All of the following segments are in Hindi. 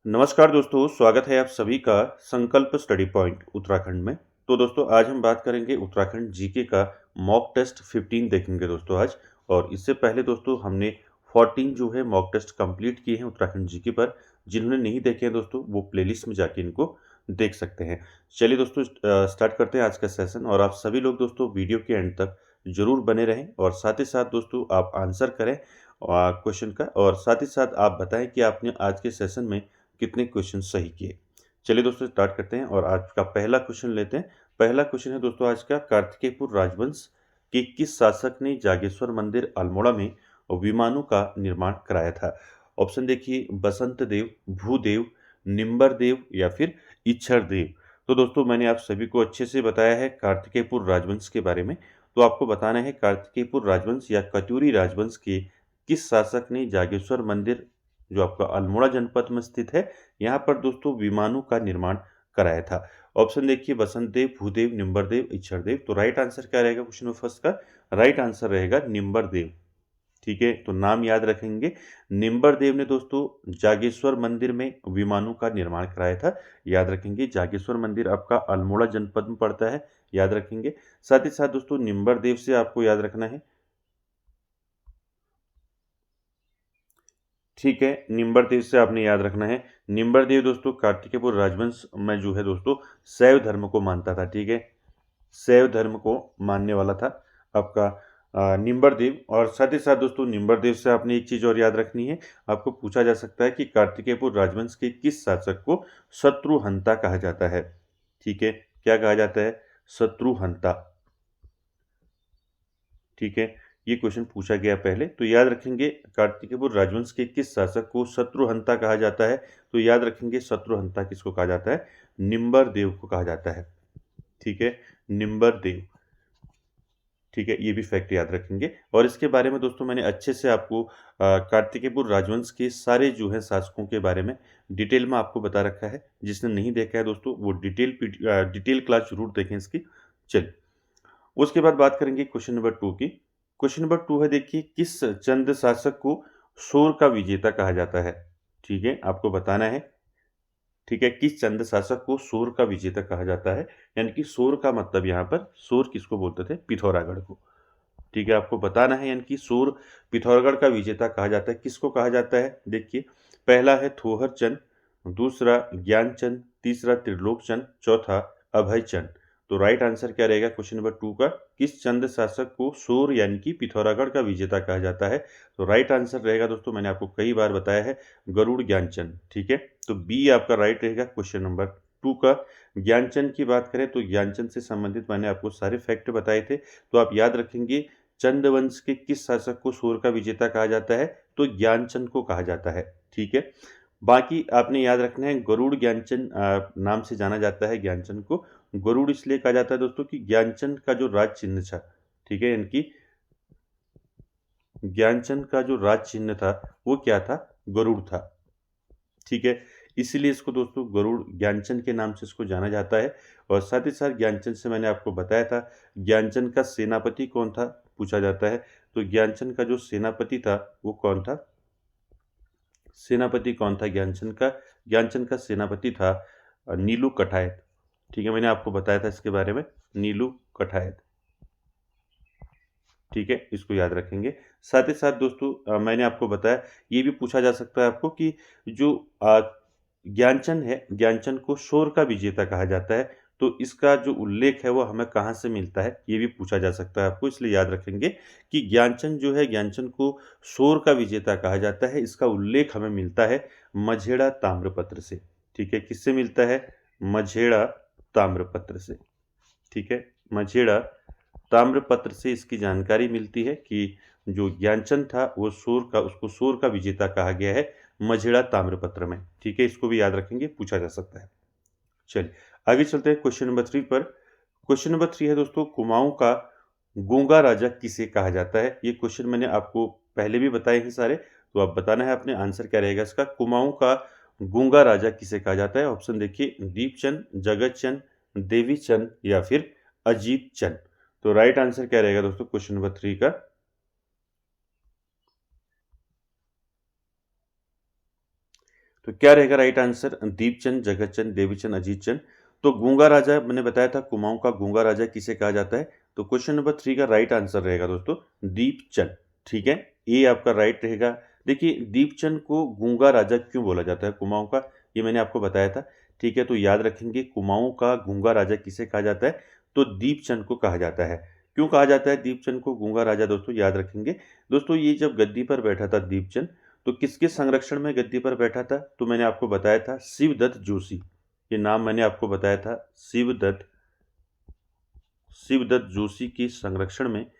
नमस्कार दोस्तों, स्वागत है आप सभी का संकल्प स्टडी पॉइंट उत्तराखंड में। तो दोस्तों आज हम बात करेंगे उत्तराखंड जीके का मॉक टेस्ट 15 देखेंगे दोस्तों आज। और इससे पहले दोस्तों हमने 14 जो है मॉक टेस्ट कंप्लीट किए हैं उत्तराखंड जीके पर। जिन्होंने नहीं देखे हैं दोस्तों वो प्लेलिस्ट में जाके इनको देख सकते हैं। चलिए दोस्तों स्टार्ट करते हैं आज का सेशन। और आप सभी लोग दोस्तों वीडियो के एंड तक जरूर बने रहें और साथ ही साथ दोस्तों आप आंसर करें क्वेश्चन का, और साथ ही साथ आप बताएं कि आपने आज के सेशन में कितने क्वेश्चन सही किए। चलिए दोस्तों स्टार्ट करते हैं और आज का पहला क्वेश्चन लेते हैं। पहला क्वेश्चन है दोस्तों आज का, कार्तिकेयपुर राजवंश के किस शासक ने जागेश्वर मंदिर अल्मोड़ा में विमानों का निर्माण कराया था? ऑप्शन देखिए, बसंत देव, भूदेव, निम्बर देव या फिर इच्छर देव। तो दोस्तों मैंने आप सभी को अच्छे से बताया है कार्तिकेयपुर राजवंश के बारे में। तो आपको बताना है कार्तिकेयपुर राजवंश या कटूरी राजवंश के किस शासक ने जागेश्वर मंदिर जो आपका अल्मोड़ा जनपद में स्थित है यहाँ पर दोस्तों विमानों का निर्माण कराया था। ऑप्शन देखिए, बसंत देव, भूदेव, निम्बर देव, इच्छर देव। तो राइट आंसर क्या रहेगा क्वेश्चन नंबर फर्स्ट का? राइट आंसर रहेगा निम्बर देव। ठीक है, तो नाम याद रखेंगे। निम्बर देव ने दोस्तों जागेश्वर मंदिर में विमानों का निर्माण कराया था। याद रखेंगे, जागेश्वर मंदिर आपका अल्मोड़ा जनपद में पड़ता है, याद रखेंगे। साथ ही साथ दोस्तों निम्बर देव से आपको याद रखना है। ठीक है, निम्बर देव से आपने याद रखना है। निम्बर देव दोस्तों कार्तिकेयपुर राजवंश में जो है दोस्तों शैव धर्म को मानता था। ठीक है, शैव धर्म को मानने वाला था आपका निम्बर देव। और साथ ही साथ दोस्तों निम्बर देव से आपने एक चीज और याद रखनी है। आपको पूछा जा सकता है कि कार्तिकेयपुर राजवंश के किस शासक को शत्रुहंता कहा जाता है? ठीक है, क्या कहा जाता है? शत्रुहंता। ठीक है, ये क्वेश्चन पूछा गया पहले, तो याद रखेंगे कार्तिकेयपुर राजवंश के किस शासक को शत्रुहंता कहा जाता है? तो याद रखेंगे शत्रुहंता किसको कहा जाता है? निम्बर देव को कहा जाता है। ठीक है, निम्बर देव। ठीक है, ये भी फैक्ट याद रखेंगे। और इसके बारे में दोस्तों मैंने अच्छे से आपको कार्तिकेयपुर राजवंश के सारे जो है शासकों के बारे में डिटेल में आपको बता रखा है। जिसने नहीं देखा है दोस्तों वो डिटेल क्लास जरूर देखें इसकी। चलिए उसके बाद बात करेंगे क्वेश्चन नंबर 2 की। क्वेश्चन नंबर 2 है देखिए, किस चंद शासक को सोर का विजेता कहा जाता है? ठीक है, आपको बताना है। ठीक है, किस चंद शासक को सोर का विजेता कहा जाता है? यानी कि सोर का मतलब यहाँ पर सोर किसको बोलते थे? पिथौरागढ़ को। ठीक है, आपको बताना है। यानी कि सोर पिथौरागढ़ का विजेता कहा जाता है। किसको कहा जाता है? देखिए, पहला है थोहर चंद, दूसरा ज्ञानचंद, तीसरा त्रिलोक चंद, चौथा अभय चंद। तो राइट आंसर क्या रहेगा क्वेश्चन नंबर 2 का? किस चंद शासक को सोर यानी कि पिथौरागढ़ का विजेता कहा जाता है? तो राइट आंसर रहेगा दोस्तों, मैंने आपको कई बार बताया है, गरुड़ ज्ञानचंद। ठीक है, तो बी आपका राइट रहेगा क्वेश्चन नंबर 2 का। ज्ञानचंद की बात करें तो ज्ञानचंद से संबंधित मैंने आपको सारे फैक्ट बताए थे। तो आप याद रखेंगे चंदवंश के किस शासक को सोर का विजेता कहा जाता है? तो ज्ञानचंद को कहा जाता है। ठीक है, बाकी आपने याद रखना है गरुड़ ज्ञानचंद नाम से जाना जाता है ज्ञानचंद को। गरुड़ इसलिए कहा जाता है दोस्तों कि ज्ञानचंद का जो राज चिन्ह था, ठीक है, इनकी ज्ञानचंद का जो राज चिन्ह था वो क्या था? गरुड़ था। ठीक है, इसीलिए इसको दोस्तों गरुड़ ज्ञानचंद के नाम से इसको जाना जाता है। और साथ ही साथ ज्ञानचंद से मैंने आपको बताया था ज्ञानचंद का सेनापति कौन था, पूछा जाता है। तो ज्ञानचंद का जो सेनापति था वो कौन था? सेनापति कौन था ज्ञानचंद का? ज्ञानचंद का सेनापति था नीलू कठायत। ठीक है, मैंने आपको बताया था इसके बारे में, नीलू कठायत। ठीक है, इसको याद रखेंगे। साथ ही साथ दोस्तों मैंने आपको बताया, ये भी पूछा जा सकता है आपको कि जो ज्ञानचंद है, ज्ञानचंद को शोर का विजेता कहा जाता है। तो इसका जो उल्लेख है वो हमें कहाँ से मिलता है, ये भी पूछा जा सकता है आपको। इसलिए याद रखेंगे कि ज्ञानचंद जो है, ज्ञानचंद को शोर का विजेता कहा जाता है। इसका उल्लेख हमें मिलता है मझेड़ा ताम्रपत्र से। ठीक है, किससे मिलता है? मझेड़ा ताम्रपत्र से। ठीक है, मझेड़ा ताम्रपत्र से इसकी जानकारी मिलती है कि जो ज्ञानचंद था वो उसको सूर का विजेता कहा गया है मझेड़ा ताम्रपत्र में। ठीक है, इसको भी याद रखेंगे, पूछा जा सकता है। चलिए आगे चलते हैं क्वेश्चन नंबर 3 पर। क्वेश्चन नंबर 3 है दोस्तों, कुमाऊं का गूंगा राजा किसे कहा जाता है? ये क्वेश्चन मैंने आपको पहले भी बताए हैं सारे, तो आप बताना है अपने आंसर क्या रहेगा इसका। कुमाऊं का गूंगा राजा किसे कहा जाता है? ऑप्शन देखिए, दीपचंद, जगत चंद, देवी चंद या फिर अजीत चंद। तो राइट आंसर क्या रहेगा दोस्तों क्वेश्चन नंबर 3 का? तो क्या रहेगा राइट आंसर? दीपचंद, जगतचंद, देवीचंद, अजीतचंद। तो गूंगा राजा मैंने बताया था, कुमाऊं का गूंगा राजा किसे कहा जाता है? तो क्वेश्चन नंबर 3 का राइट आंसर रहेगा दोस्तों दीपचंद। ठीक है, ये आपका राइट रहेगा। देखिए दीपचंद को गूंगा राजा क्यों बोला जाता है कुमाऊं का, ये मैंने आपको बताया था। ठीक है, तो याद रखेंगे कुमाऊं का गूंगा राजा किसे कहा जाता है? तो दीपचंद को कहा जाता है। क्यों कहा जाता है दीपचंद को गूंगा राजा? दोस्तों याद रखेंगे, दोस्तों ये जब गद्दी पर बैठा था दीपचंद, तो किसके संरक्षण में गद्दी पर बैठा था? तो मैंने आपको बताया था शिवदत्त जोशी, ये नाम मैंने आपको बताया था। शिवदत्त जोशी के संरक्षण में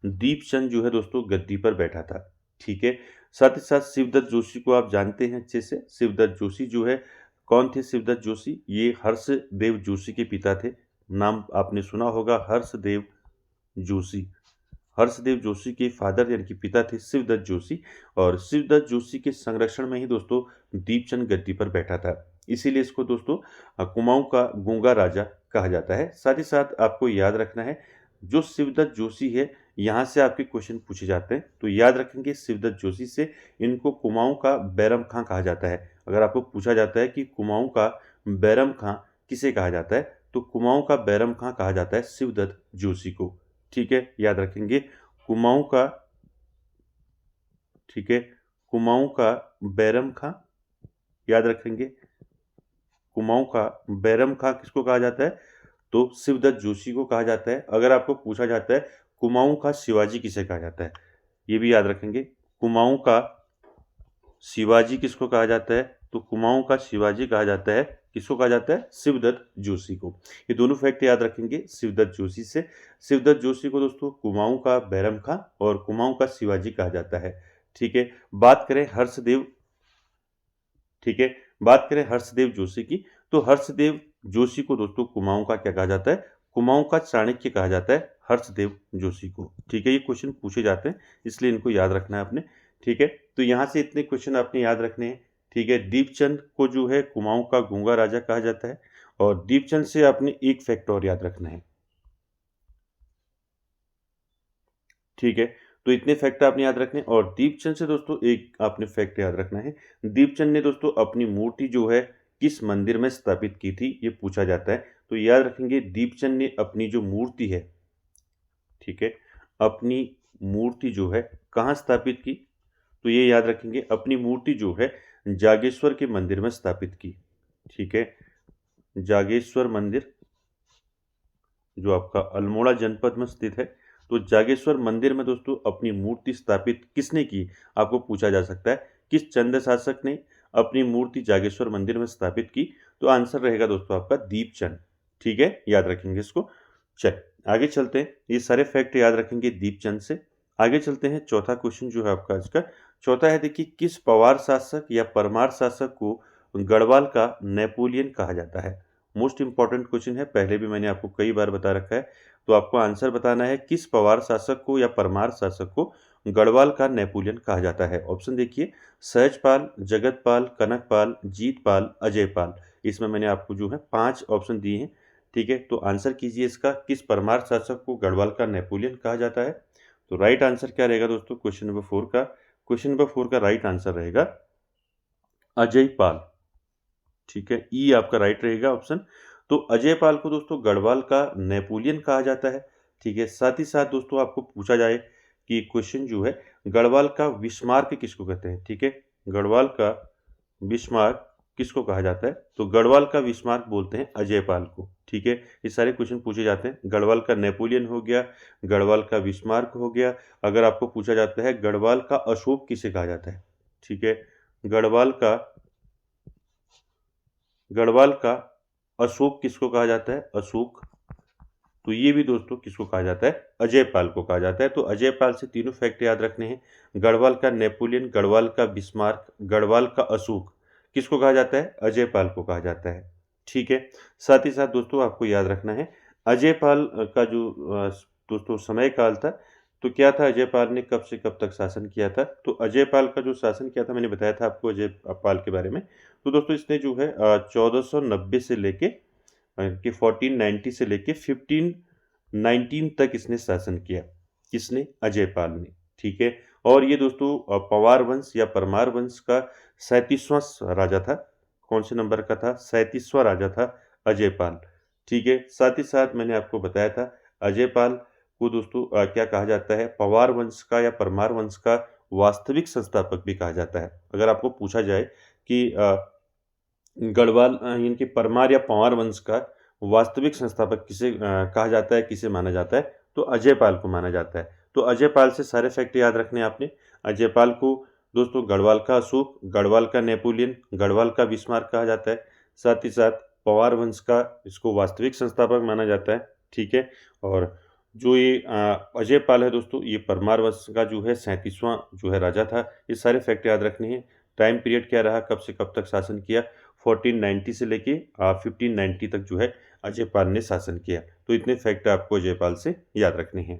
दीपचंद जो है दोस्तों गद्दी पर बैठा था। ठीक है, साथ ही साथ शिवदत्त जोशी को आप जानते हैं अच्छे से। शिवदत्त जोशी जो है, कौन थे शिवदत्त जोशी? ये हर्षदेव जोशी के पिता थे। नाम आपने सुना होगा हर्षदेव जोशी। हर्षदेव जोशी के फादर यानी कि पिता थे शिवदत्त जोशी, और शिवदत्त जोशी के संरक्षण में ही दोस्तों दीपचंद गद्दी पर बैठा था। इसीलिए इसको दोस्तों कुमाऊं का गूंगा राजा कहा जाता है। साथ ही साथ आपको याद रखना है, जो शिवदत्त जोशी है, यहाँ से आपके क्वेश्चन पूछे जाते हैं, तो याद रखेंगे शिवदत्त जोशी से इनको कुमाऊं का बैरम खां कहा जाता है। अगर आपको पूछा जाता है कि कुमाऊं का बैरम खां किसे कहा जाता है, तो कुमाऊं का बैरम खां कहा जाता है शिवदत्त जोशी को। ठीक है, याद रखेंगे कुमाऊं का, ठीक है, कुमाऊं का बैरम खां, याद रखेंगे कुमाऊं का बैरम खां किसको कहा जाता है? तो शिवदत्त जोशी को कहा जाता है। अगर आपको पूछा जाता है कुमाऊं का शिवाजी किसे कहा जाता है, ये भी याद रखेंगे। कुमाऊं का शिवाजी किसको कहा जाता है? तो कुमाऊं का शिवाजी कहा जाता है, किसको कहा जाता है? शिवदत्त जोशी को। ये दोनों फैक्ट याद रखेंगे शिवदत्त जोशी से। शिवदत्त जोशी को दोस्तों कुमाऊं का बैरम खां और कुमाऊं का शिवाजी कहा जाता है। ठीक है, बात करें हर्षदेव, ठीक है, बात करें हर्षदेव जोशी की, तो हर्षदेव जोशी को दोस्तों कुमाऊं का क्या कहा जाता है? कुमाऊं का चाणक्य कहा जाता है हर्षदेव जोशी को। ठीक है, ये क्वेश्चन पूछे जाते हैं, इसलिए इनको याद रखना है आपने। ठीक है, तो यहाँ से इतने क्वेश्चन आपने याद रखने हैं। ठीक है, दीपचंद को जो है कुमाऊं का गूंगा राजा कहा जाता है, और दीपचंद से आपने एक फैक्ट और याद रखना है। ठीक है, तो इतने फैक्ट आपने याद रखने हैं, और दीपचंद से दोस्तों एक आपने फैक्ट याद रखना है। दीपचंद ने दोस्तों अपनी मूर्ति जो है किस मंदिर में स्थापित की थी, ये पूछा जाता है। तो याद रखेंगे दीपचंद ने अपनी जो मूर्ति है, ठीक है, अपनी मूर्ति जो है कहाँ स्थापित की? तो ये याद रखेंगे अपनी मूर्ति जो है जागेश्वर के मंदिर में स्थापित की। ठीक है, जागेश्वर मंदिर जो आपका अल्मोड़ा जनपद में स्थित है, तो जागेश्वर मंदिर में दोस्तों अपनी मूर्ति स्थापित किसने की, आपको पूछा जा सकता है। किस चंद शासक ने अपनी मूर्ति जागेश्वर मंदिर में स्थापित की? तो आंसर रहेगा दोस्तों आपका दीपचंद। ठीक है, याद रखेंगे इसको। चल आगे चलते हैं, ये सारे फैक्ट याद रखेंगे दीपचंद से। आगे चलते हैं, चौथा क्वेश्चन जो है आपका आज का चौथा है, देखिए किस पवार शासक या परमार शासक को गढ़वाल का नेपोलियन कहा जाता है? मोस्ट इंपॉर्टेंट क्वेश्चन है, पहले भी मैंने आपको कई बार बता रखा है। तो आपको आंसर बताना है किस पवार शासक को या परमार शासक को गढ़वाल का नेपोलियन कहा जाता है। ऑप्शन देखिए, सहजपाल, जगतपाल, कनकपाल, जीतपाल, अजयपाल। इसमें मैंने आपको जो है 5 ऑप्शन दिए हैं। ठीक है, तो आंसर कीजिए इसका, किस परमार शासक को गढ़वाल का नेपोलियन कहा जाता है? तो राइट आंसर क्या रहेगा दोस्तों क्वेश्चन नंबर 4 का? क्वेश्चन नंबर 4 का राइट आंसर रहेगा अजयपाल। ठीक है, ई आपका राइट रहेगा ऑप्शन। तो अजयपाल को दोस्तों गढ़वाल का नेपोलियन कहा जाता है। ठीक है, साथ ही साथ दोस्तों आपको पूछा जाए कि क्वेश्चन जो है गढ़वाल का बिस्मार्क किसको कहते हैं? ठीक है, गढ़वाल का बिस्मार्क किसको कहा जाता है? तो गढ़वाल का बिस्मार्क बोलते हैं अजयपाल को। ठीक है, ये सारे क्वेश्चन पूछे जाते हैं। गढ़वाल का नेपोलियन हो गया, गढ़वाल का बिस्मार्क हो गया। अगर आपको पूछा जाता है गढ़वाल का अशोक किसे कहा जाता है? ठीक है, गढ़वाल का अशोक किसको कहा जाता है? अशोक। तो ये भी दोस्तों किसको कहा जाता है? अजयपाल को कहा जाता है। तो अजयपाल से तीनों फैक्ट याद रखने हैं, गढ़वाल का नेपोलियन, गढ़वाल का बिस्मार्क, गढ़वाल का अशोक। किसको कहा जाता है? अजयपाल को कहा जाता है। ठीक है, साथ ही साथ दोस्तों आपको याद रखना है अजयपाल का जो दोस्तों समय काल था, तो क्या था, अजयपाल ने कब से कब तक शासन किया था? तो अजयपाल का जो शासन किया था, मैंने बताया था आपको अजयपाल के बारे में। तो दोस्तों इसने जो है 1490 से लेके कि 1490 से लेके 1519 तक इसने शासन किया। किसने? अजयपाल ने। ठीक है, और ये दोस्तों पंवार वंश या परमार वंश का 37वां राजा था। कौन से नंबर का था? 37वां राजा था अजयपाल। ठीक है, साथ ही साथ मैंने आपको बताया था अजयपाल को दोस्तों क्या कहा जाता है? पंवार वंश का या परमार वंश का वास्तविक संस्थापक भी कहा जाता है। अगर आपको पूछा जाए कि गढ़वाल इनके परमार या पंवार वंश का वास्तविक संस्थापक किसे कहा जाता है, किसे माना जाता है, तो अजयपाल को माना जाता है। तो अजयपाल से सारे फैक्ट याद रखने हैं आपने। अजयपाल को दोस्तों गढ़वाल का अशोक, गढ़वाल का नेपोलियन, गढ़वाल का बिस्मार्क कहा जाता है। साथ ही साथ पंवार वंश का इसको वास्तविक संस्थापक माना जाता है। ठीक है, और जो ये अजयपाल है दोस्तों, ये परमार वंश का जो है 37वां जो है राजा था। ये सारे फैक्ट याद रखने हैं। टाइम पीरियड क्या रहा, कब से कब तक शासन किया? 1490 से लेके 1590 तक जो है अजयपाल ने शासन किया। तो इतने फैक्ट आपको अजयपाल से याद रखने हैं।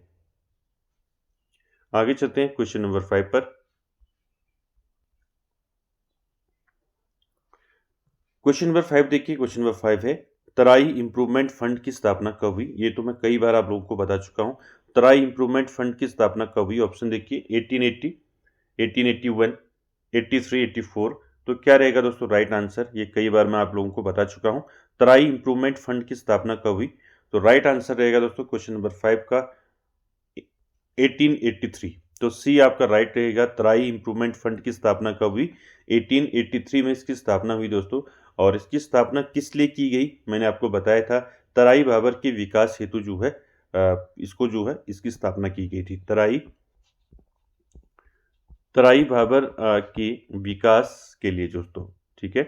आगे चलते हैं क्वेश्चन नंबर 5 पर। क्वेश्चन नंबर 5 देखिए, क्वेश्चन नंबर 5 है तराई इंप्रूवमेंट फंड की स्थापना कब हुई? ये तो मैं कई बार आप लोगों को बता चुका हूँ। तराई इंप्रूवमेंट फंड की स्थापना कब हुई? ऑप्शन देखिए 1880, 1881, 83, 84। तो क्या रहेगा दोस्तों राइट आंसर? ये कई बार मैं आप लोगों को बता चुका हूँ। तराई इंप्रूवमेंट फंड की स्थापना कब हुई? तो राइट आंसर रहेगा दोस्तों क्वेश्चन नंबर 5 का 1883। तो सी आपका राइट रहेगा। तराई इंप्रूवमेंट फंड की स्थापना कब हुई? 1883 में इसकी स्थापना हुई दोस्तों। और इसकी स्थापना किस लिए की गई? मैंने आपको बताया था तराई भाबर के विकास हेतु जो है इसको जो है इसकी स्थापना की गई थी। तराई भाबर के विकास के लिए दोस्तों। ठीक है,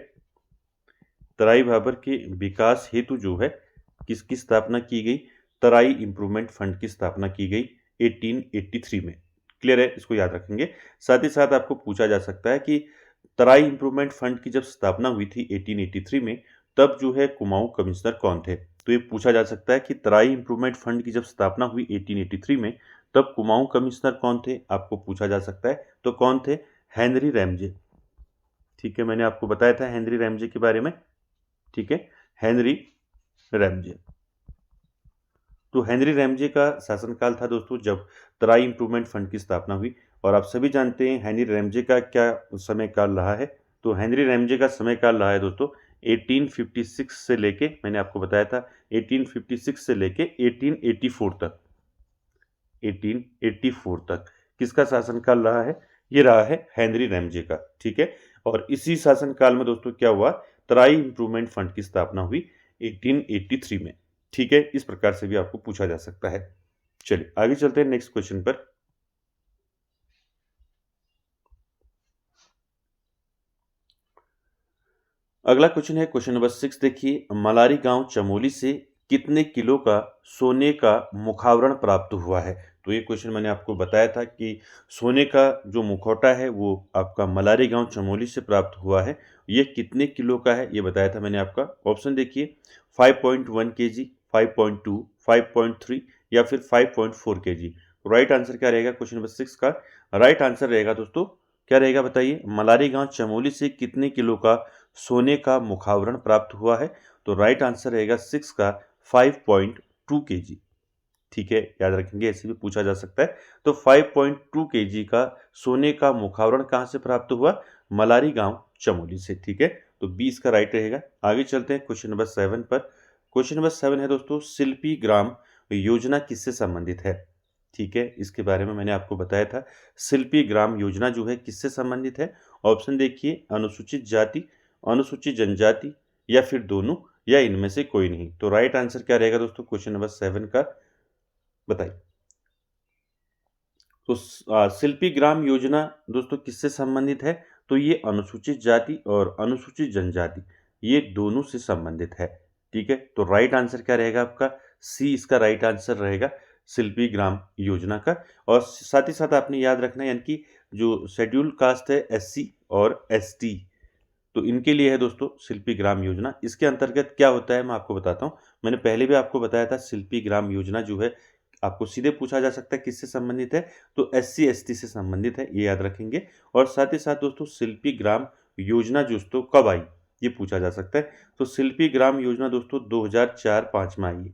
तराई भाबर के विकास हेतु जो है किसकी स्थापना की गई? तराई इंप्रूवमेंट फंड की स्थापना की गई 1883 में। क्लियर है, इसको याद रखेंगे। साथ ही साथ आपको पूछा जा सकता है कि तराई इंप्रूवमेंट फंड की जब स्थापना हुई थी 1883 में, तब जो है कुमाऊं कमिश्नर कौन थे? तो ये पूछा जा सकता है कि तराई इंप्रूवमेंट फंड की जब स्थापना हुई 1883 में, तब कुमाऊं कमिश्नर कौन थे? आपको पूछा जा सकता है। तो कौन थे? Henry Ramsay. ठीक है, मैंने आपको बताया था हेनरी रैमजे के बारे में। ठीक है, हेनरी रैमजे। तो हेनरी रैमजे का शासनकाल था दोस्तों जब तराई इंप्रूवमेंट फंड की स्थापना हुई। और आप सभी जानते हैं हेनरी रैमजे का क्या समय काल रहा है। तो हेनरी रैमजे का समय काल रहा है दोस्तों 1856 से लेके, मैंने आपको बताया था 1856 से लेके 1884 तक। 1884 तक किसका शासनकाल रहा है? ये रहा है हेनरी रैमजे का। ठीक है, और इसी शासनकाल में दोस्तों क्या हुआ? तराई इंप्रूवमेंट फंड की स्थापना हुई 1883 में। ठीक है, इस प्रकार से भी आपको पूछा जा सकता है। चलिए आगे चलते हैं नेक्स्ट क्वेश्चन पर। अगला क्वेश्चन है क्वेश्चन नंबर 6 देखिए, मलारी गांव चमोली से कितने किलो का सोने का मुखावरण प्राप्त हुआ है? तो ये क्वेश्चन मैंने आपको बताया था कि सोने का जो मुखौटा है वो आपका मलारी गांव चमोली से प्राप्त हुआ है। ये कितने किलो का है ये बताया था मैंने आपका। ऑप्शन देखिए 5.1 केजी, 5.2, 5.3 या फिर 5.4 केजी। राइट आंसर क्या रहेगा क्वेश्चन नंबर 6 का? राइट आंसर रहेगा दोस्तों, क्या रहेगा बताइए? मलारी गांव चमोली से कितने किलो का सोने का मुखावरण प्राप्त हुआ है? तो राइट आंसर रहेगा 6 का 5.2 केजी। ठीक है, याद रखेंगे, ऐसे भी पूछा जा सकता है। तो 5.2 केजी का सोने का मुखावरण कहाँ से प्राप्त हुआ? मलारी गांव चमोली से। ठीक है, तो 20 का राइट रहेगा। आगे चलते हैं क्वेश्चन नंबर 7 पर। क्वेश्चन नंबर 7 है दोस्तों, शिल्पी ग्राम योजना किससे संबंधित है? ठीक है, इसके बारे में मैंने आपको बताया था। शिल्पी ग्राम योजना जो है किससे संबंधित है? ऑप्शन देखिए, अनुसूचित जाति, अनुसूचित जनजाति या फिर दोनों या इनमें से कोई नहीं। तो राइट आंसर क्या रहेगा दोस्तों क्वेश्चन नंबर 7 का? बताइए। तो शिल्पी ग्राम योजना दोस्तों किससे संबंधित है? तो ये अनुसूचित जाति और अनुसूचित जनजाति ये दोनों से संबंधित है। ठीक है, तो राइट आंसर क्या रहेगा आपका? सी इसका राइट आंसर रहेगा शिल्पी ग्राम योजना का। और साथ ही साथ आपने याद रखना है, यानी कि जो शेड्यूल कास्ट है एससी और एसटी, तो इनके लिए है दोस्तों शिल्पी ग्राम योजना। इसके अंतर्गत क्या होता है मैं आपको बताता हूँ। मैंने पहले भी आपको बताया था शिल्पी ग्राम योजना जो है आपको सीधे पूछा जा सकता है किससे संबंधित है? तो एससी एसटी से संबंधित है, ये याद रखेंगे। और साथ ही साथ दोस्तों शिल्पी ग्राम योजना दोस्तों कब आई ये पूछा जा सकता है। तो शिल्पी ग्राम योजना दोस्तों 2004-5 में आई है।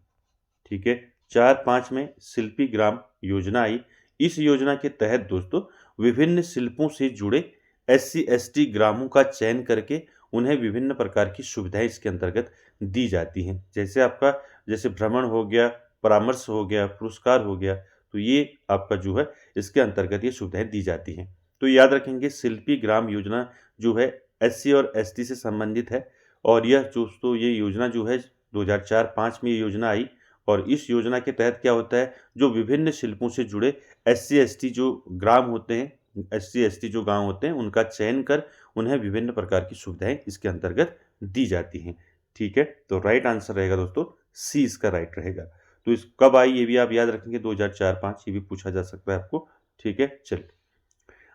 ठीक है, 4-5 में शिल्पी ग्राम योजना आई। इस योजना के तहत दोस्तों विभिन्न शिल्पों से जुड़े SC/ST ग्रामों का चयन करके उन्हें विभिन्न प्रकार की सुविधाएँ इसके अंतर्गत दी जाती हैं। जैसे भ्रमण हो गया, परामर्श हो गया, पुरस्कार हो गया, तो ये आपका जो है इसके अंतर्गत ये सुविधाएँ दी जाती हैं। तो याद रखेंगे शिल्पी ग्राम योजना जो है SC और ST से संबंधित है और यह दोस्तों ये योजना जो है 2004-5 में ये योजना आई और इस योजना के तहत क्या होता है, जो विभिन्न शिल्पों से जुड़े SC/ST जो ग्राम होते हैं, SC/ST जो गाँव होते हैं, उनका चयन कर उन्हें विभिन्न प्रकार की सुविधाएँ इसके अंतर्गत दी जाती हैं। ठीक है? तो राइट आंसर रहेगा दोस्तों सी इसका राइट रहेगा। तो इस कब आई ये भी आप याद रखेंगे 2004-5 ये भी पूछा जा सकता है आपको। ठीक है? चलिए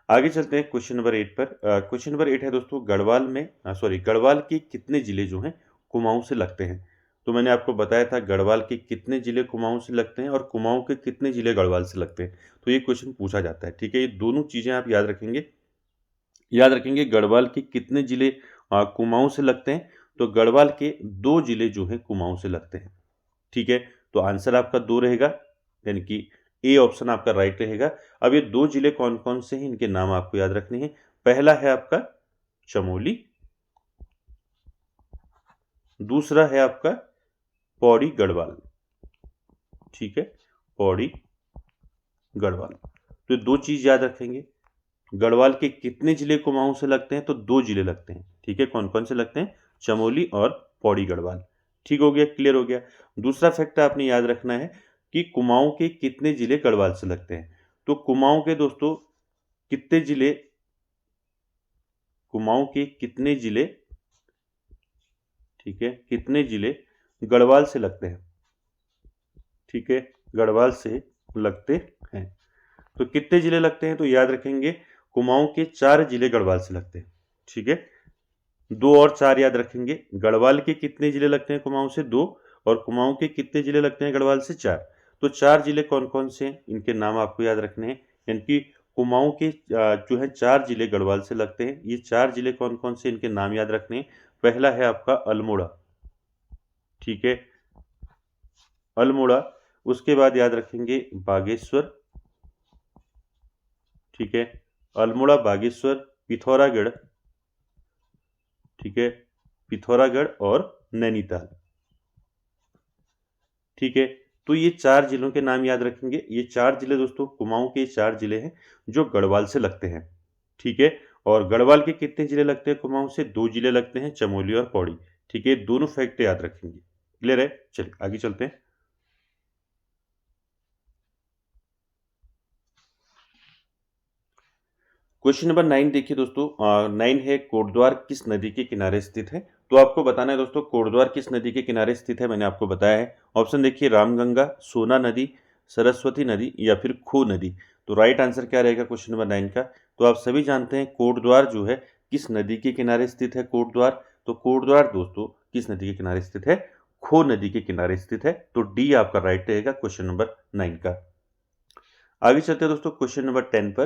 आगे चलते हैं क्वेश्चन नंबर 8 पर। क्वेश्चन नंबर 8 है दोस्तों गढ़वाल के कितने जिले जो हैं कुमाऊँ से लगते हैं? तो मैंने आपको बताया था गढ़वाल के कितने जिले कुमाऊँ से लगते हैं और कुमाऊँ के कितने जिले गढ़वाल से लगते हैं। तो ये क्वेश्चन पूछा जाता है। ठीक है? ये दोनों चीज़ें आप याद रखेंगे। याद रखेंगे गढ़वाल के कितने जिले कुमाऊँ से लगते हैं? तो गढ़वाल के 2 जिले जो हैं कुमाऊँ से लगते हैं। ठीक है? तो आंसर आपका 2 रहेगा, यानी कि ए ऑप्शन आपका राइट रहेगा। अब ये 2 जिले कौन-कौन से हैं, इनके नाम आपको याद रखने हैं। पहला है आपका चमोली, दूसरा है आपका पौड़ी गढ़वाल। ठीक है? पौड़ी गढ़वाल। तो 2 चीज़ याद रखेंगे। गढ़वाल के कितने जिले कुमाऊँ से लगते हैं? तो 2 जिले लगते हैं। ठीक है? कौन-कौन से लगते हैं? चमोली और पौड़ी गढ़वाल। ठीक हो गया, क्लियर हो गया। दूसरा फैक्ट आपने याद रखना है कि कुमाऊँ के कितने जिले गढ़वाल से लगते हैं। तो कुमाऊँ के दोस्तों कितने जिले कुमाऊँ के कितने जिले ठीक है, कितने जिले गढ़वाल से लगते हैं? ठीक है? गढ़वाल से लगते हैं। तो कितने जिले लगते हैं? तो याद रखेंगे कुमाऊँ के 4 जिले गढ़वाल से लगते हैं। ठीक है? 2 और 4 याद रखेंगे। गढ़वाल के कितने जिले लगते हैं कुमाऊँ से? 2 और कुमाऊँ के कितने जिले लगते हैं गढ़वाल से? 4। तो 4 जिले कौन-कौन से हैं? इनके नाम आपको याद रखने हैं। यानी कि कुमाऊँ के जो है 4 जिले गढ़वाल से लगते हैं। ये 4 जिले कौन-कौन से इनके नाम याद रखने हैं। पहला है आपका अल्मोड़ा। ठीक है? अल्मोड़ा। उसके बाद याद रखेंगे बागेश्वर। ठीक है? अल्मोड़ा, बागेश्वर, पिथौरागढ़। ठीक है? पिथौरागढ़ और नैनीताल। ठीक है? तो ये 4 जिलों के नाम याद रखेंगे। ये 4 जिले दोस्तों कुमाऊँ के 4 जिले हैं जो गढ़वाल से लगते हैं। ठीक है? और गढ़वाल के कितने जिले लगते हैं कुमाऊँ से? 2 जिले लगते हैं, चमोली और पौड़ी। ठीक है? दोनों फैक्ट याद रखेंगे। क्लियर है? चलिए आगे चलते हैं। क्वेश्चन नंबर 9 देखिए दोस्तों। 9 है कोटद्वार किस नदी के किनारे स्थित है? तो आपको बताना है दोस्तों कोटद्वार किस नदी के किनारे स्थित है, मैंने आपको बताया है। ऑप्शन देखिए रामगंगा, सोना नदी, सरस्वती नदी या फिर खो नदी। तो राइट आंसर क्या रहेगा क्वेश्चन नंबर 9 का? तो आप सभी जानते हैं कोटद्वार जो है किस नदी के किनारे स्थित है कोटद्वार? तो कोटद्वार दोस्तों किस नदी के किनारे स्थित है? खो नदी के किनारे स्थित है। तो डी आपका राइट रहेगा क्वेश्चन नंबर 9 का। आगे चलते हैं दोस्तों क्वेश्चन नंबर 10 पर।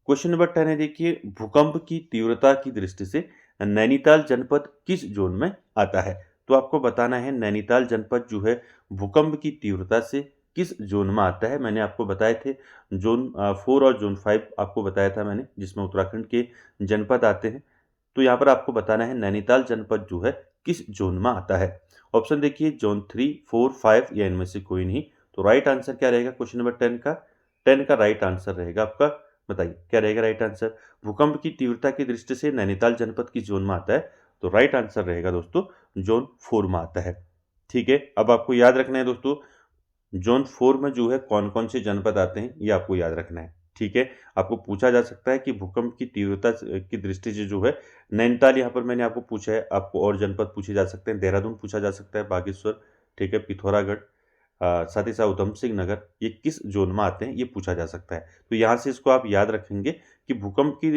क्वेश्चन नंबर 10 है देखिए भूकंप की तीव्रता की दृष्टि से नैनीताल जनपद किस जोन में आता है? तो आपको बताना है नैनीताल जनपद जो है भूकंप की तीव्रता से किस जोन में आता है। मैंने आपको बताए थे जोन 4 और जोन 5 आपको बताया था मैंने, जिसमें उत्तराखंड के जनपद आते हैं। तो यहाँ पर आपको बताना है नैनीताल जनपद जो है किस जोन में आता है। ऑप्शन देखिए जोन 3, 4, 5 या इनमें से कोई नहीं। तो राइट आंसर क्या रहेगा क्वेश्चन नंबर 10 का? 10 का राइट आंसर रहेगा आपका, बताइए क्या रहेगा राइट आंसर? भूकंप की तीव्रता की दृष्टि से नैनीताल जनपद किस जोन में आता है? तो राइट आंसर रहेगा दोस्तों जोन 4 में आता है। ठीक है? अब आपको याद रखना है दोस्तों जोन 4 में जो है कौन-कौन से जनपद आते हैं, ये आपको याद रखना है। ठीक है? आपको पूछा जा सकता है कि भूकंप की तीव्रता की दृष्टि से जो है नैनीताल, यहाँ पर मैंने आपको पूछा है, आपको और जनपद पूछे जा सकते हैं। देहरादून पूछा जा सकता है, बागेश्वर, ठीक है, पिथौरागढ़, साथ ही साथ उधम सिंह नगर, ये किस जोन में आते हैं, ये पूछा जा सकता है। तो यहाँ से इसको आप याद रखेंगे कि भूकंप की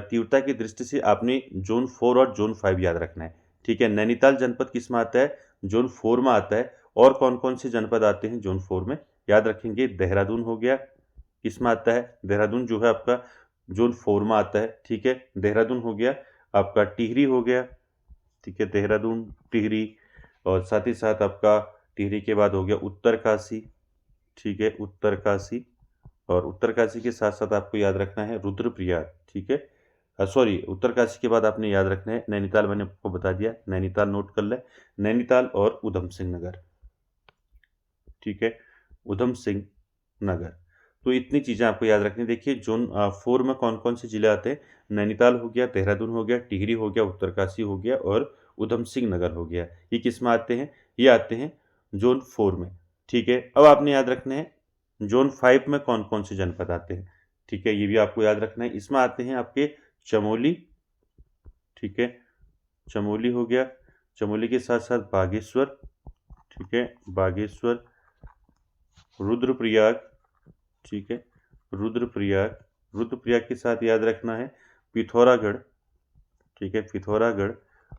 तीव्रता की दृष्टि से आपने जोन 4 और जोन 5 याद रखना है। ठीक है? नैनीताल जनपद किस में आता है? जोन 4 में आता है। और कौन-कौन से जनपद आते हैं जोन 4 में? याद रखेंगे देहरादून हो गया, किस में आता है? देहरादून जो है आपका जोन 4 में आता है। ठीक है? देहरादून हो गया, आपका टिहरी हो गया, ठीक है? देहरादून, टिहरी और साथ ही साथ आपका टिहरी के बाद हो गया उत्तरकाशी, ठीक है? उत्तरकाशी और उत्तरकाशी के साथ साथ आपको याद रखना है रुद्रप्रयाग, ठीक है। सॉरी, उत्तरकाशी के बाद आपने याद रखना है नैनीताल, मैंने आपको बता दिया, नैनीताल नोट कर ले, नैनीताल और उधम सिंह नगर, ठीक है, उधम सिंह नगर। तो इतनी चीज़ें आपको याद रखनी। देखिए जोन 4 में कौन कौन से जिले आते हैं, नैनीताल हो गया, देहरादून हो गया, टिहरी हो गया, उत्तरकाशी हो गया और उधम सिंह नगर हो गया। ये किस में आते हैं, ये आते हैं जोन 4 में, ठीक है। अब आपने याद रखना है जोन 5 में कौन कौन से जनपद आते हैं, ठीक है, ये भी आपको याद रखना है। इसमें आते हैं आपके चमोली, ठीक है, चमोली हो गया, चमोली के साथ साथ बागेश्वर, ठीक है, बागेश्वर, रुद्रप्रयाग, ठीक है, रुद्रप्रयाग, रुद्रप्रयाग के साथ याद रखना है पिथौरागढ़, ठीक है, पिथौरागढ़,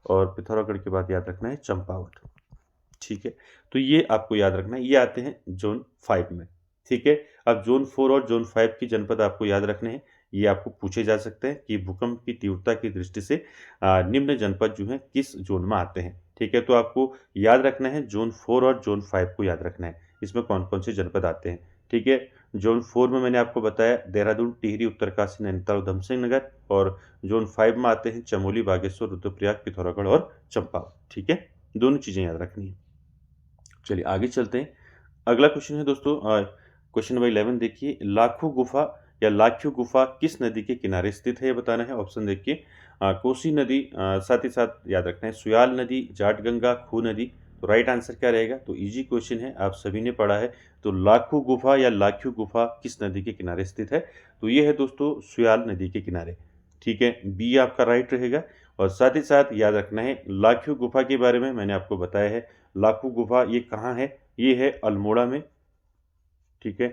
और पिथौरागढ़ के बाद याद रखना है चंपावत, ठीक है। तो ये आपको याद रखना है, ये आते हैं जोन 5 में, ठीक है। अब जोन 4 और जोन 5 की जनपद आपको याद रखने हैं, ये आपको पूछे जा सकते हैं कि भूकंप की तीव्रता की दृष्टि से निम्न जनपद जो हैं किस जोन में आते हैं, ठीक है। तो आपको याद रखना है जोन 4 और जोन 5 को याद रखना है, इसमें कौन कौन से जनपद आते हैं, ठीक है। जोन 4 में मैंने आपको बताया देहरादून, टिहरी, उत्तरकाशी, नैनीताल, उधम सिंह नगर, और जोन 5 में आते हैं चमोली, बागेश्वर, रुद्रप्रयाग, पिथौरागढ़ और चंपावत, ठीक है। दोनों चीज़ें याद रखनी है। चलिए आगे चलते हैं। अगला क्वेश्चन है दोस्तों, क्वेश्चन नंबर 11 देखिए, लाखों गुफा या लाख्यों गुफा किस नदी के किनारे स्थित है, ये बताना है। ऑप्शन देखिए, कोसी नदी, साथ ही साथ याद रखना है सुयाल नदी, जाटगंगा, खू नदी। तो राइट आंसर क्या रहेगा, तो इजी क्वेश्चन है, आप सभी ने पढ़ा है। तो लाखों गुफा या लाख्यों गुफा किस नदी के किनारे स्थित है, तो ये है दोस्तों सुयाल नदी के किनारे, ठीक है, बी आपका राइट रहेगा। और साथ ही साथ याद रखना है लाखों गुफा के बारे में मैंने आपको बताया है। लाखों गुफा ये कहाँ है, ये है अल्मोड़ा में, ठीक है,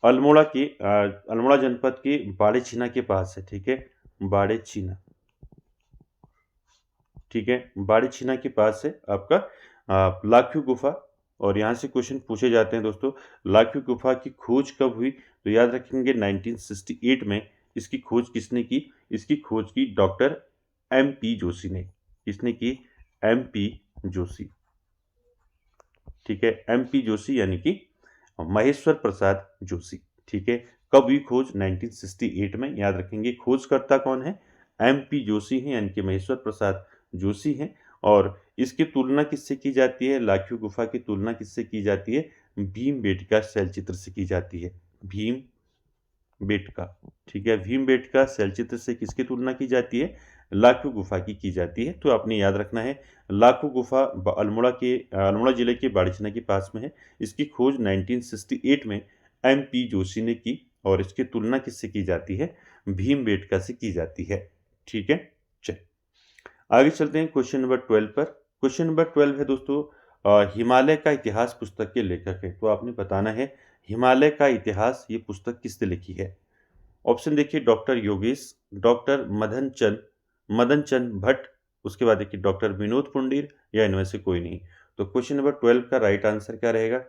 अल्मोड़ा जनपद के बाड़ेछीना के पास है, ठीक है, बाड़ेछीना, ठीक है, बाड़ेछीना के पास है आपका लाखों गुफा। और यहाँ से क्वेश्चन पूछे जाते हैं दोस्तों, लाखों गुफा की खोज कब हुई, तो याद रखेंगे 1968 में। इसकी खोज किसने की, इसकी खोज की डॉक्टर MP जोशी ने। किसने की, MP जोशी, ठीक है, MP जोशी यानी कि महेश्वर प्रसाद जोशी, ठीक है। कब हुई खोज, 1968 में। याद रखेंगे खोजकर्ता कौन है, MP जोशी हैं, यानी कि महेश्वर प्रसाद जोशी हैं। और इसकी तुलना किससे की जाती है, लाखों गुफा की तुलना किससे की जाती है, भीमबेटका शैलचित्र से की जाती है, भीमबेटका, ठीक है, भीमबेटका शैलचित्र से किसकी तुलना की जाती है, लाखों गुफा की जाती है। तो आपने याद रखना है लाखों गुफा अल्मोड़ा जिले के बाड़ीछीना के पास में है। इसकी खोज 1968 में MP जोशी ने की, और इसकी तुलना किससे की जाती है, भीमबेटका से की जाती है, ठीक है। चल आगे चलते हैं क्वेश्चन नंबर 12 पर। क्वेश्चन नंबर 12 है दोस्तों, हिमालय का इतिहास पुस्तक के लेखक है। तो आपने बताना है हिमालय का इतिहास ये पुस्तक किसने लिखी है। ऑप्शन देखिए, डॉक्टर योगेश, डॉक्टर मदन चंद भट्ट, उसके बाद देखिए डॉक्टर विनोद पुंडीर, या इनमें से कोई नहीं। तो क्वेश्चन नंबर 12 का राइट आंसर क्या रहेगा,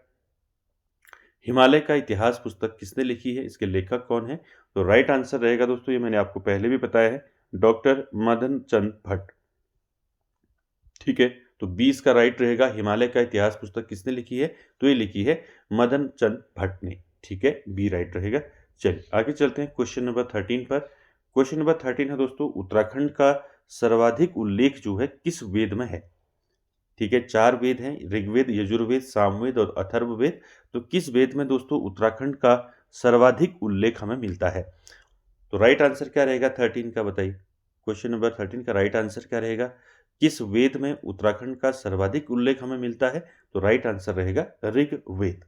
हिमालय का इतिहास पुस्तक किसने लिखी है, इसके लेखक कौन है। तो राइट आंसर रहेगा दोस्तों, ये मैंने आपको पहले भी बताया है, डॉक्टर मदन चंद भट्ट, ठीक है। तो 20 का राइट रहेगा, हिमालय का इतिहास पुस्तक किसने लिखी है, तो ये लिखी है मदन चंद भट्ट ने, ठीक है, बी राइट रहेगा। चलिए आगे चलते हैं क्वेश्चन नंबर 13 पर। क्वेश्चन नंबर 13 है दोस्तों, उत्तराखंड का सर्वाधिक उल्लेख जो है किस वेद में है, ठीक है। 4 वेद हैं, ऋग्वेद, यजुर्वेद, सामवेद और अथर्ववेद। तो किस वेद में दोस्तों उत्तराखंड का सर्वाधिक उल्लेख हमें मिलता है। तो राइट आंसर क्या रहेगा 13 का, बताइए। क्वेश्चन नंबर 13 का राइट आंसर क्या रहेगा, किस वेद में उत्तराखंड का सर्वाधिक उल्लेख हमें मिलता है। तो राइट आंसर रहेगा ऋग्वेद,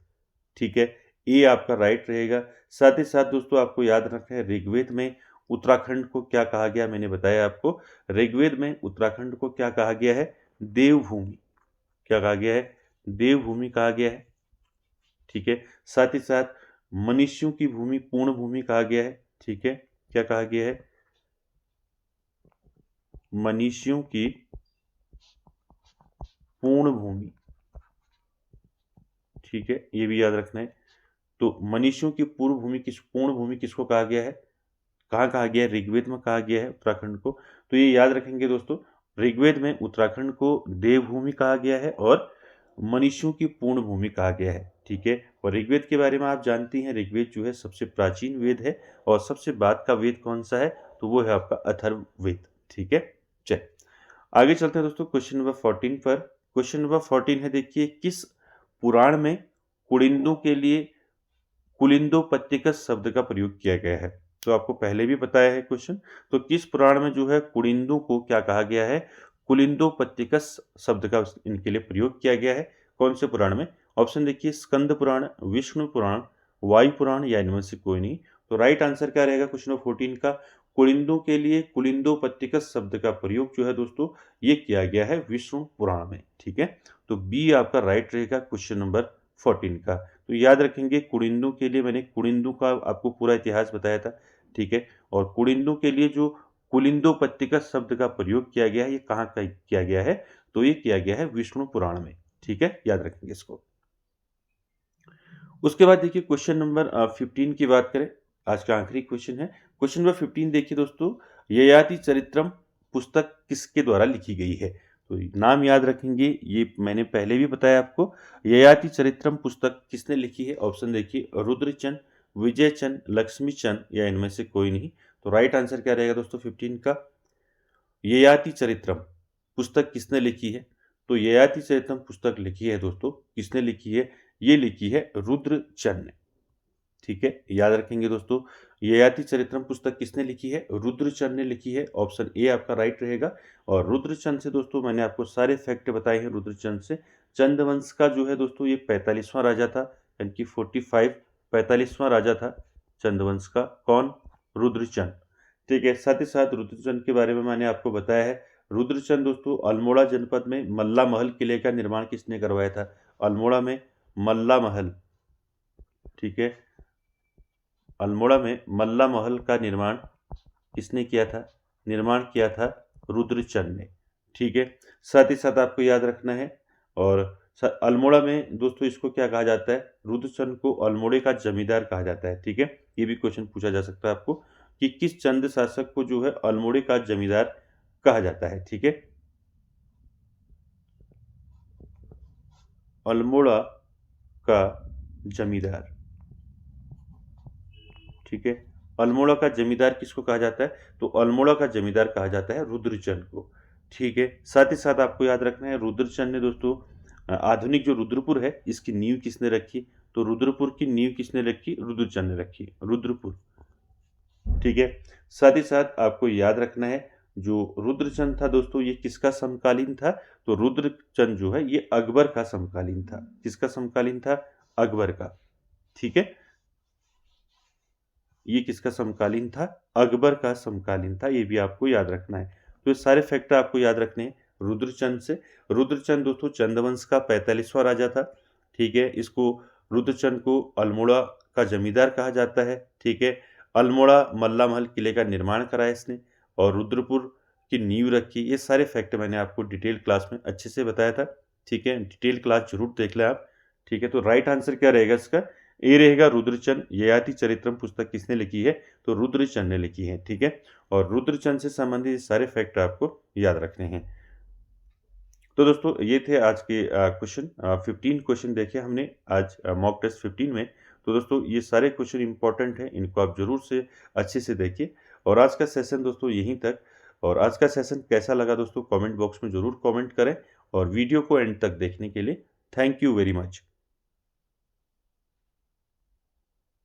ठीक है, ये आपका राइट रहेगा। साथ ही साथ दोस्तों आपको याद रखना है ऋग्वेद में उत्तराखंड को क्या कहा गया, मैंने बताया आपको ऋग्वेद में उत्तराखंड को क्या कहा गया है, देवभूमि, क्या कहा गया है, देवभूमि कहा गया है, ठीक है। साथ ही साथ मनुष्यों की भूमि, पूर्ण भूमि कहा गया है, ठीक है, क्या कहा गया है, मनुष्यों की पूर्ण भूमि, ठीक है, ये भी याद रखना है। तो मनुष्यों की पूर्ण भूमि किसको कहा गया है, कहाँ कहा गया है, ऋग्वेद में कहा गया है उत्तराखंड को। तो ये याद रखेंगे दोस्तों, ऋग्वेद में उत्तराखंड को देवभूमि कहा गया है और मनुष्यों की पूर्ण भूमि कहा गया है, ठीक है। और ऋग्वेद के बारे में आप जानती हैं, ऋग्वेद जो है सबसे प्राचीन वेद है, और सबसे बाद का वेद कौन सा है, तो वो है आपका अथर्ववेद। ठीक है। चलिए आगे चलते हैं दोस्तों क्वेश्चन नंबर 14 पर। क्वेश्चन नंबर 14 है, देखिए, किस पुराण में कुलिंदों के लिए कुलिंदोपत्यकस शब्द का प्रयोग किया गया है। तो आपको पहले भी बताया है क्वेश्चन, तो किस पुराण में जो है कुलिंदों को क्या कहा गया है, कुलिंदोपत्यकस शब्द का इनके लिए प्रयोग किया गया है, कौन से पुराण में। ऑप्शन देखिए, स्कंद पुराण, विष्णु पुराण, वायु पुराण, या इनमें से कोई नहीं। तो राइट आंसर क्या रहेगा क्वेश्चन नंबर 14 का, कुलिंदों के लिए कुलिंदोपत्यकस शब्द का प्रयोग जो है दोस्तों ये किया गया है विष्णु पुराण में। ठीक है। तो बी आपका राइट रहेगा क्वेश्चन नंबर 14 का। तो याद रखेंगे, कुड़िंदों के लिए मैंने कुड़िंदों का आपको पूरा इतिहास बताया था। ठीक है। और कुड़िंदों के लिए जो कुलिंदोपत्यका शब्द का प्रयोग किया गया है, ये कहाँ का किया गया है, तो ये किया गया है विष्णु पुराण में। ठीक है, याद रखेंगे इसको। उसके बाद देखिए क्वेश्चन नंबर 15 की बात करें, आज का आखिरी क्वेश्चन है। क्वेश्चन नंबर 15 देखिए दोस्तों, ययाति चरित्रम पुस्तक किसके द्वारा लिखी गई है। तो नाम याद रखेंगे, ये मैंने पहले भी बताया आपको। ययाति चरित्रम पुस्तक किसने लिखी है। ऑप्शन देखिए, रुद्रचंद, विजयचंद, लक्ष्मीचंद, या इनमें से कोई नहीं। तो राइट आंसर क्या रहेगा दोस्तों 15 का, ययाति चरित्रम पुस्तक किसने लिखी है। तो ययाति चरित्रम पुस्तक लिखी है दोस्तों, किसने लिखी है, ये लिखी है रुद्रचंद ने। ठीक है, याद रखेंगे दोस्तों, ययाति चरित्रम पुस्तक किसने लिखी है, रुद्रचंद ने लिखी है। ऑप्शन ए आपका राइट रहेगा। और रुद्रचंद से दोस्तों मैंने आपको सारे फैक्ट बताए हैं। रुद्रचंद से चंद्रवंश का जो है दोस्तों ये 45वां राजा था, यानी कि 45वां राजा था चंद्रवंश का। कौन, रुद्रचंद। ठीक है। साथ ही साथ रुद्रचंद के बारे में मैंने आपको बताया है। रुद्रचंद दोस्तों अल्मोड़ा जनपद में मल्ला महल किले का निर्माण किसने करवाया था। अल्मोड़ा में मल्ला महल, ठीक है, अल्मोड़ा में मल्ला महल का निर्माण किसने किया था, निर्माण किया था रुद्रचंद ने। ठीक है। साथ ही साथ आपको याद रखना है, और अल्मोड़ा में दोस्तों इसको क्या कहा जाता है, रुद्रचंद को अल्मोड़े का जमींदार कहा जाता है। ठीक है, ये भी क्वेश्चन पूछा जा सकता है आपको कि किस चंद शासक को जो है अल्मोड़े का जमींदार कहा जाता है। ठीक है, अल्मोड़ा का जमींदार। ठीक है, अल्मोड़ा का जमींदार किसको कहा जाता है, तो अल्मोड़ा का जमींदार कहा जाता है रुद्रचंद को। ठीक है। साथ ही साथ आपको याद रखना है, रुद्रचंद ने दोस्तों आधुनिक जो रुद्रपुर है इसकी नींव किसने रखी, तो रुद्रपुर की नींव किसने रखी, रुद्रचंद ने रखी, रुद्रपुर। ठीक है। साथ ही साथ आपको याद रखना है, जो रुद्रचंद था दोस्तों ये किसका समकालीन था, तो रुद्रचंद जो है ये अकबर का समकालीन था। किसका समकालीन था, अकबर का। ठीक है, ये किसका समकालीन था, अकबर का समकालीन था। ये भी आपको याद रखना है। तो ये सारे फैक्टर आपको याद रखने हैं रुद्रचंद से। रुद्रचंद दोस्तों चंद्रवंश का 45वां राजा था। ठीक है, इसको रुद्रचंद को अल्मोड़ा का जमींदार कहा जाता है। ठीक है, अल्मोड़ा मल्ला महल किले का निर्माण कराया इसने, और रुद्रपुर की नींव रखी। ये सारे फैक्ट मैंने आपको डिटेल क्लास में अच्छे से बताया था। ठीक है, डिटेल क्लास जरूर देख लें आप। ठीक है, तो राइट आंसर क्या रहेगा इसका, ए रहेगा रुद्रचंद। ययाति चरित्रम पुस्तक किसने लिखी है, तो रुद्रचंद ने लिखी है। ठीक है, और रुद्रचंद से संबंधित सारे फैक्ट आपको याद रखने हैं। तो दोस्तों ये थे आज के क्वेश्चन। 15 क्वेश्चन देखे हमने आज मॉक टेस्ट 15 में। तो दोस्तों ये सारे क्वेश्चन इंपॉर्टेंट हैं, इनको आप जरूर से अच्छे से देखिए। और आज का सेशन दोस्तों यहीं तक। और आज का सेशन कैसा लगा दोस्तों, कमेंट बॉक्स में जरूर कमेंट करें। और वीडियो को एंड तक देखने के लिए थैंक यू वेरी मच।